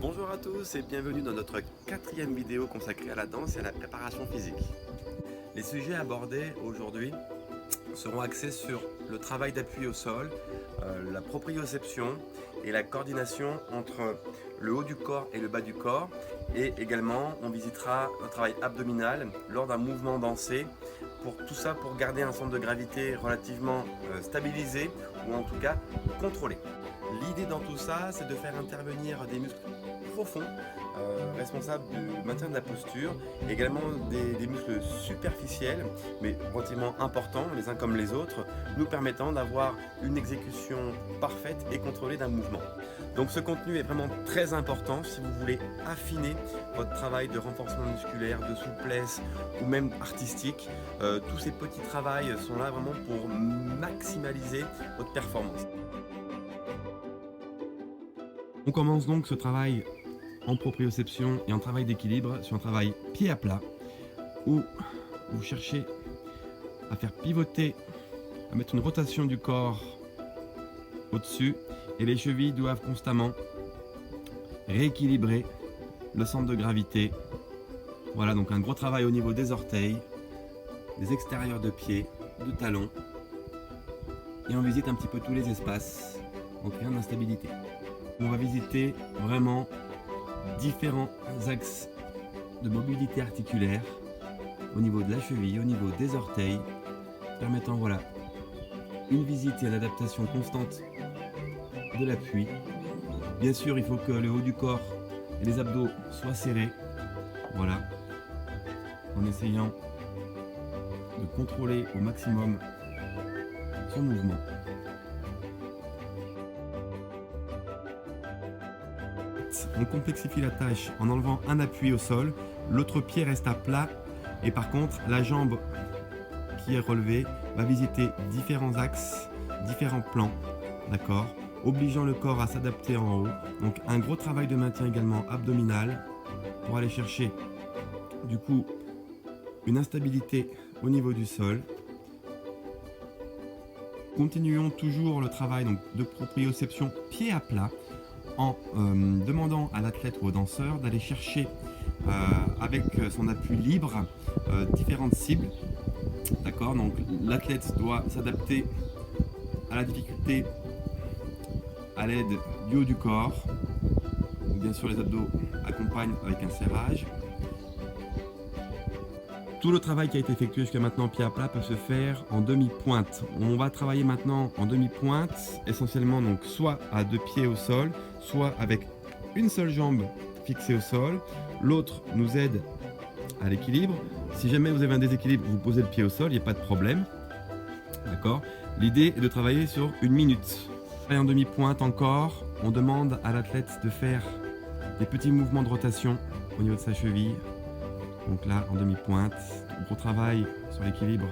Bonjour à tous et bienvenue dans notre 4e vidéo consacrée à la danse et à la préparation physique. Les sujets abordés aujourd'hui seront axés sur le travail d'appui au sol, la proprioception et la coordination entre le haut du corps et le bas du corps. Et également, on visitera un travail abdominal lors d'un mouvement dansé. Pour tout ça, pour garder un centre de gravité relativement stabilisé ou en tout cas contrôlé. L'idée dans tout ça, c'est de faire intervenir des muscles profonds, responsables du maintien de la posture, également des muscles superficiels, mais relativement importants, les uns comme les autres, nous permettant d'avoir une exécution parfaite et contrôlée d'un mouvement. Donc ce contenu est vraiment très important si vous voulez affiner votre travail de renforcement musculaire, de souplesse ou même artistique. Tous ces petits travails sont là vraiment pour maximaliser votre performance. On commence donc ce travail en proprioception et en travail d'équilibre sur un travail pied à plat où vous cherchez à faire pivoter, à mettre une rotation du corps au-dessus et les chevilles doivent constamment rééquilibrer le centre de gravité. Voilà, donc un gros travail au niveau des orteils, des extérieurs de pieds, de talons, et on visite un petit peu tous les espaces en créant de l'instabilité. On va visiter vraiment différents axes de mobilité articulaire au niveau de la cheville, au niveau des orteils, permettant voilà, une visite et une adaptation constante de l'appui. Bien sûr, il faut que le haut du corps et les abdos soient serrés, voilà, en essayant de contrôler au maximum son mouvement. On complexifie la tâche en enlevant un appui au sol, l'autre pied reste à plat et par contre la jambe qui est relevée va visiter différents axes, différents plans, d'accord, obligeant le corps à s'adapter en haut. Donc un gros travail de maintien également abdominal pour aller chercher du coup une instabilité au niveau du sol. Continuons toujours le travail donc, de proprioception pied à plat en demandant à l'athlète ou au danseur d'aller chercher avec son appui libre différentes cibles. D'accord, donc l'athlète doit s'adapter à la difficulté à l'aide du haut du corps. Bien sûr, les abdos accompagnent avec un serrage. Tout le travail qui a été effectué jusqu'à maintenant pied à plat peut se faire en demi-pointe. On va travailler maintenant en demi-pointe, essentiellement donc soit à deux pieds au sol, soit avec une seule jambe fixée au sol. L'autre nous aide à l'équilibre. Si jamais vous avez un déséquilibre, vous posez le pied au sol, il n'y a pas de problème. D'accord. L'idée est de travailler sur 1 minute. Et en demi-pointe encore, on demande à l'athlète de faire des petits mouvements de rotation au niveau de sa cheville. Donc là, en demi-pointe, gros travail sur l'équilibre,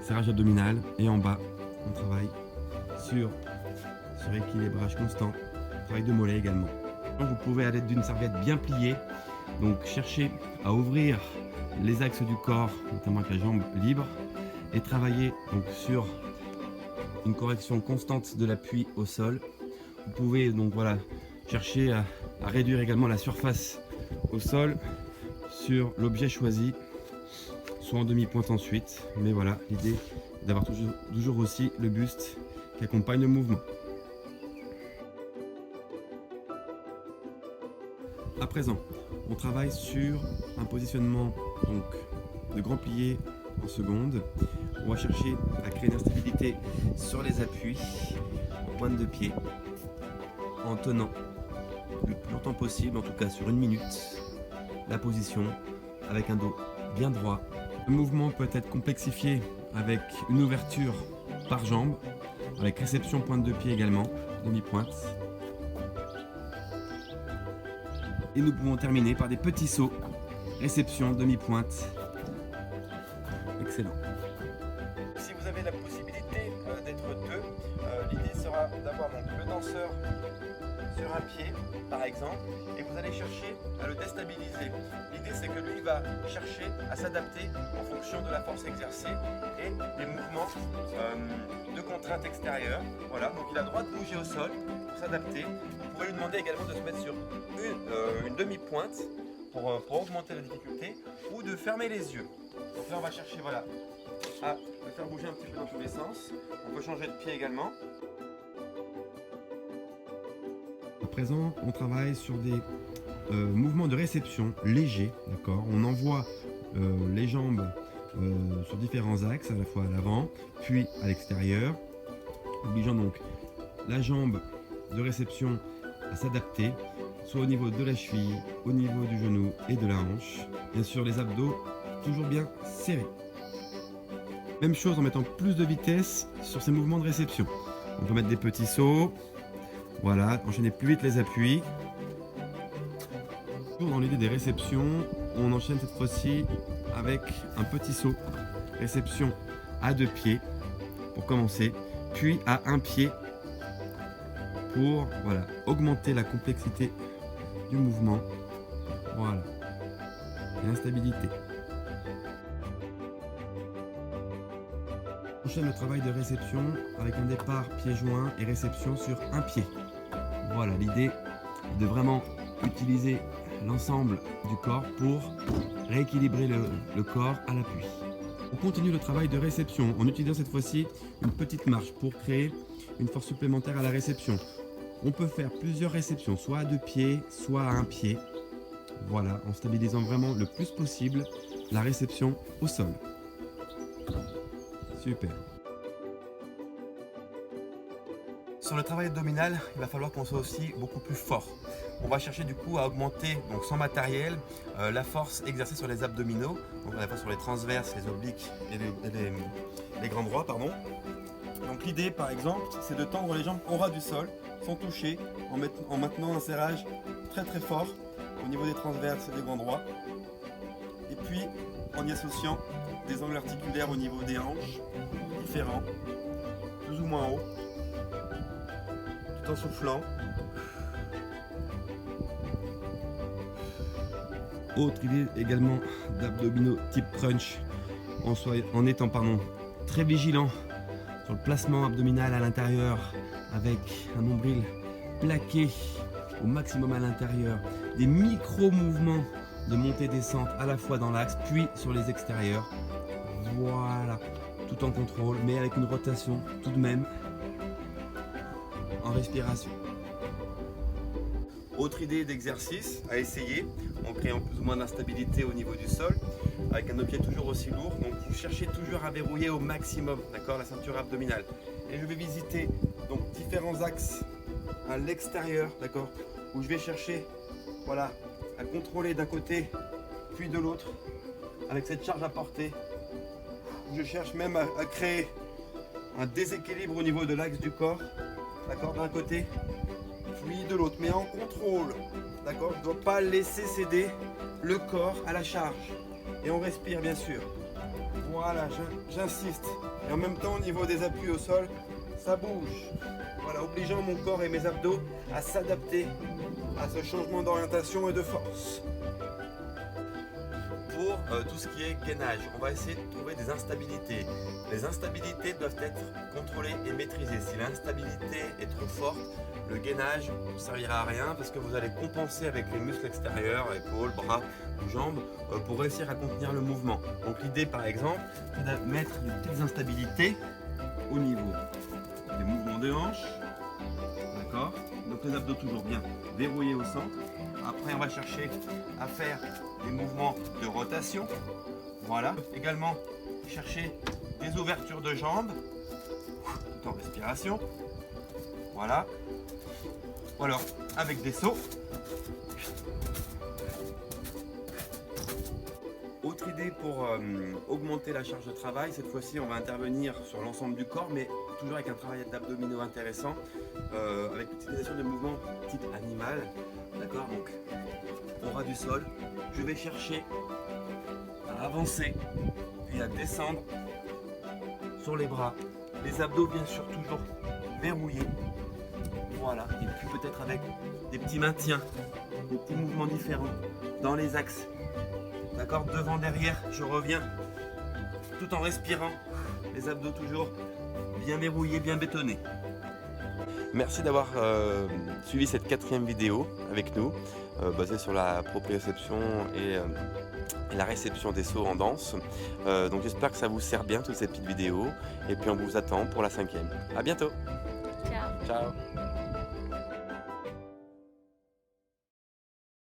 serrage abdominal. Et en bas, on travaille sur équilibrage constant, travail de mollet également. Donc vous pouvez, à l'aide d'une serviette bien pliée, donc chercher à ouvrir les axes du corps, notamment avec la jambe libre, et travailler donc sur une correction constante de l'appui au sol. Vous pouvez donc voilà chercher à réduire également la surface au sol sur l'objet choisi, soit en demi-pointe ensuite, mais voilà, l'idée est d'avoir toujours aussi le buste qui accompagne le mouvement. À présent, on travaille sur un positionnement donc, de grand plié en seconde. On va chercher à créer une instabilité sur les appuis, en pointe de pied, en tenant le plus longtemps possible, en tout cas sur 1 minute, la position avec un dos bien droit. Le mouvement peut être complexifié avec une ouverture par jambe, avec réception pointe de pied également, demi-pointe. Et nous pouvons terminer par des petits sauts, réception, demi-pointe. Excellent. Si vous avez la possibilité d'être deux, l'idée sera d'avoir le danseur sur un pied par exemple, et vous allez chercher à le déstabiliser. L'idée, c'est que lui, il va chercher à s'adapter en fonction de la force exercée et des mouvements de contrainte extérieure. Voilà, donc il a le droit de bouger au sol pour s'adapter. Vous pouvez lui demander également de se mettre sur une demi-pointe pour augmenter la difficulté ou de fermer les yeux. Donc là, on va chercher, voilà, à le faire bouger un petit peu dans tous les sens. On peut changer de pied également. À présent, on travaille sur des mouvements de réception légers, d'accord. On envoie les jambes sur différents axes, à la fois à l'avant, puis à l'extérieur, obligeant donc la jambe de réception à s'adapter, soit au niveau de la cheville, au niveau du genou et de la hanche. Bien sûr, les abdos toujours bien serrés. Même chose en mettant plus de vitesse sur ces mouvements de réception. On peut mettre des petits sauts. Voilà, enchaîner plus vite les appuis. Toujours dans l'idée des réceptions, on enchaîne cette fois-ci avec un petit saut. Réception à 2 pieds pour commencer, puis à 1 pied pour augmenter la complexité du mouvement. Voilà. Et l'instabilité. On enchaîne le travail de réception avec un départ pied joint et réception sur 1 pied. Voilà, l'idée est de vraiment utiliser l'ensemble du corps pour rééquilibrer le corps à l'appui. On continue le travail de réception en utilisant cette fois-ci une petite marche pour créer une force supplémentaire à la réception. On peut faire plusieurs réceptions, soit à 2 pieds, soit à 1 pied. Voilà, en stabilisant vraiment le plus possible la réception au sol. Super. Sur le travail abdominal, il va falloir qu'on soit aussi beaucoup plus fort. On va chercher du coup à augmenter, donc sans matériel, la force exercée sur les abdominaux, donc à la fois sur les transverses, les obliques et les grands droits, pardon. Donc l'idée par exemple, c'est de tendre les jambes au ras du sol, sans toucher, en maintenant un serrage très très fort au niveau des transverses et des grands droits. Et puis en y associant des angles articulaires au niveau des hanches, différents, plus ou moins hauts, tout en soufflant. Autre idée également d'abdominaux type crunch, en étant très vigilant sur le placement abdominal à l'intérieur avec un nombril plaqué au maximum à l'intérieur, des micro-mouvements de montée-descente à la fois dans l'axe puis sur les extérieurs. Voilà, tout en contrôle mais avec une rotation tout de même en respiration. Autre idée d'exercice à essayer en créant plus ou moins d'instabilité au niveau du sol avec un pied toujours aussi lourd. Donc vous cherchez toujours à verrouiller au maximum, d'accord, la ceinture abdominale. Et je vais visiter donc différents axes à l'extérieur, d'accord, où je vais chercher à contrôler d'un côté puis de l'autre avec cette charge à porter. Je cherche même à créer un déséquilibre au niveau de l'axe du corps, d'accord, d'un côté puis de l'autre, mais en contrôle, d'accord. Je ne dois pas laisser céder le corps à la charge. Et on respire bien sûr. Voilà, j'insiste. Et en même temps, au niveau des appuis au sol, ça bouge. Voilà, obligeant mon corps et mes abdos à s'adapter à ce changement d'orientation et de force. Pour tout ce qui est gainage, on va essayer de trouver des instabilités. Les instabilités doivent être contrôlées et maîtrisées. Si l'instabilité est trop forte, le gainage ne servira à rien parce que vous allez compenser avec les muscles extérieurs, épaules, bras ou jambes pour réussir à contenir le mouvement. Donc l'idée par exemple, c'est de mettre des petites instabilités au niveau des mouvements de hanches. D'accord. Donc les abdos toujours bien verrouillés au centre. Après on va chercher à faire des mouvements de rotation. Voilà. Également chercher des ouvertures de jambes tout en respiration. Voilà. Ou alors avec des sauts. Autre idée pour augmenter la charge de travail, cette fois-ci on va intervenir sur l'ensemble du corps, mais toujours avec un travail d'abdominaux intéressant, avec l'utilisation de mouvements type animal. D'accord, donc au ras du sol, je vais chercher à avancer et à descendre sur les bras. Les abdos bien sûr toujours verrouillés. Voilà, et puis peut-être avec des petits maintiens, des petits mouvements différents dans les axes. D'accord, devant, derrière, je reviens tout en respirant. Les abdos toujours bien verrouillés, bien bétonnés. Merci d'avoir suivi cette 4e vidéo avec nous, basée sur la proprioception et la réception des sauts en danse. Donc j'espère que ça vous sert bien toutes ces petites vidéos et puis on vous attend pour la 5e. À bientôt. Ciao. Ciao.